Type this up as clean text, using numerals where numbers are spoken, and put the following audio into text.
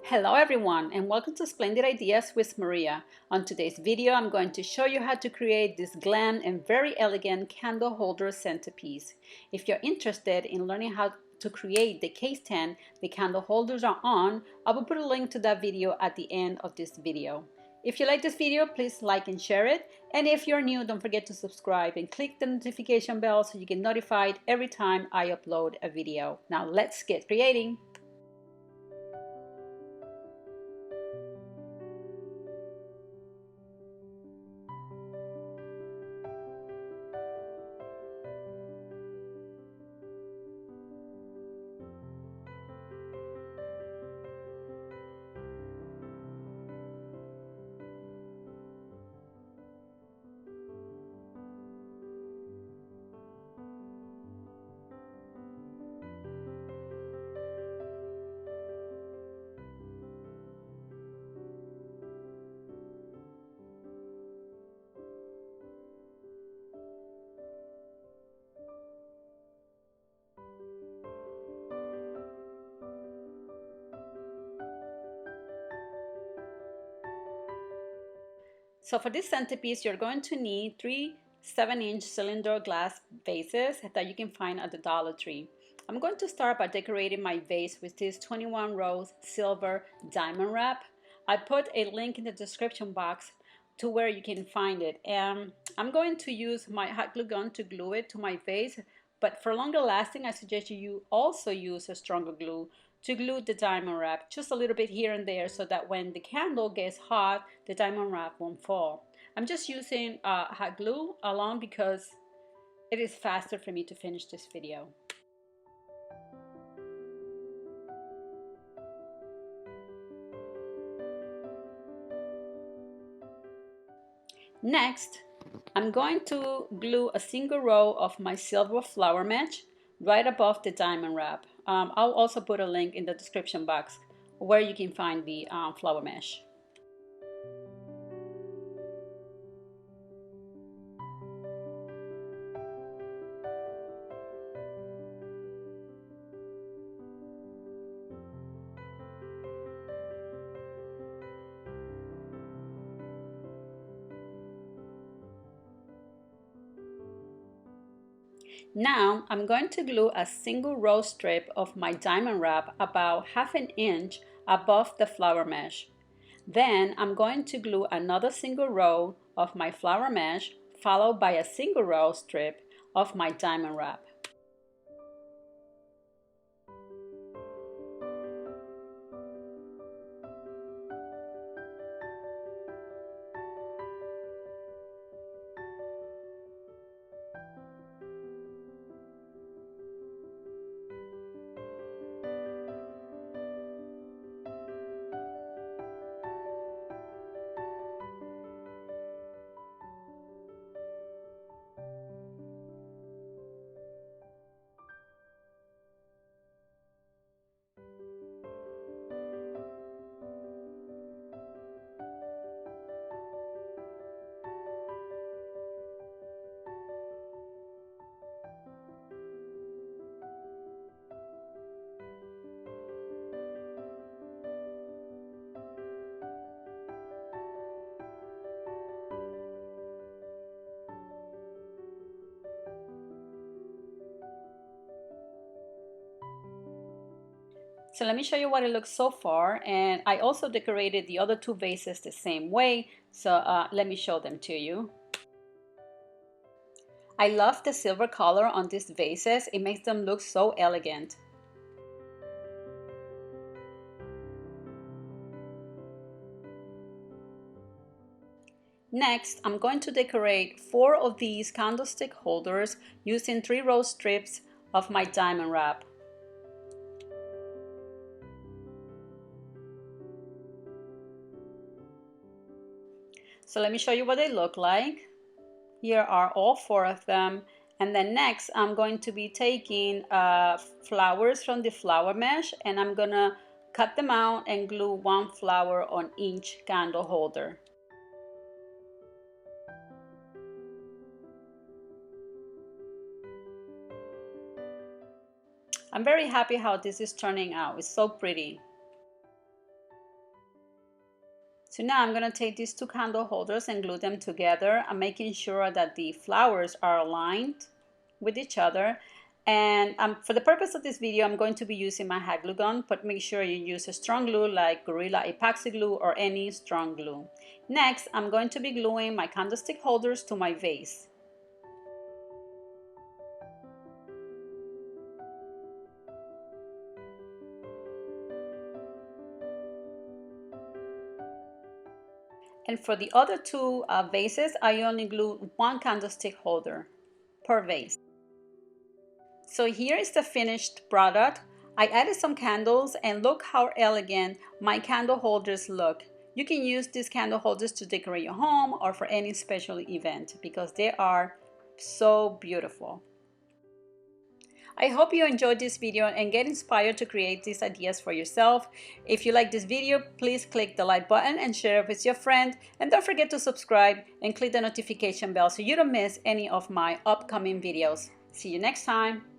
Hello everyone and welcome to Splendid Ideas with Maria. On today's video I'm going to show you how to create this glam and very elegant candle holder centerpiece. If you're interested in learning how to create the case stand the candle holders are on, I will put a link to that video at the end of this video. If you like this video, please like and share it, and if you're new, don't forget to subscribe and click the notification bell so you get notified every time I upload a video. Now let's get creating. So for this centerpiece, you're going to need three 7-inch cylinder glass vases that you can find at the Dollar Tree. I'm going to start by decorating my vase with this 21 rose silver diamond wrap. I put a link in the description box to where you can find it. And I'm going to use my hot glue gun to glue it to my vase, but for longer lasting, I suggest you also use a stronger glue to glue the diamond wrap just a little bit here and there so that when the candle gets hot, the diamond wrap won't fall. I'm just using hot glue alone because it is faster for me to finish this video. Next, I'm going to glue a single row of my silver flower mesh right above the diamond wrap. I'll also put a link in the description box where you can find the flower mesh. Now I'm going to glue a single row strip of my diamond wrap about 1/2 inch above the flower mesh. Then I'm going to glue another single row of my flower mesh followed by a single row strip of my diamond wrap. So let me show you what it looks so far, and I also decorated the other two vases the same way, so let me show them to you. I love the silver color on these vases, it makes them look so elegant. Next, I'm going to decorate 4 of these candlestick holders using 3 row strips of my diamond wrap. So let me show you what they look like. Here are all 4 of them. And then next I'm going to be taking flowers from the flower mesh and I'm gonna cut them out and glue 1 flower on each candle holder. I'm very happy how this is turning out. It's so pretty. So now I'm going to take these two candle holders and glue them together. I'm making sure that the flowers are aligned with each other. And for the purpose of this video, I'm going to be using my hot glue gun, but make sure you use a strong glue like Gorila epoxy glue or any strong glue. Next, I'm going to be gluing my candlestick holders to my vase. And for the other two vases, I only glue one candlestick holder per vase. So here is the finished product. I added some candles and look how elegant my candle holders look. You can use these candle holders to decorate your home or for any special event because they are so beautiful. I hope you enjoyed this video and get inspired to create these ideas for yourself. If you like this video, please click the like button and share it with your friend. And don't forget to subscribe and click the notification bell so you don't miss any of my upcoming videos. See you next time.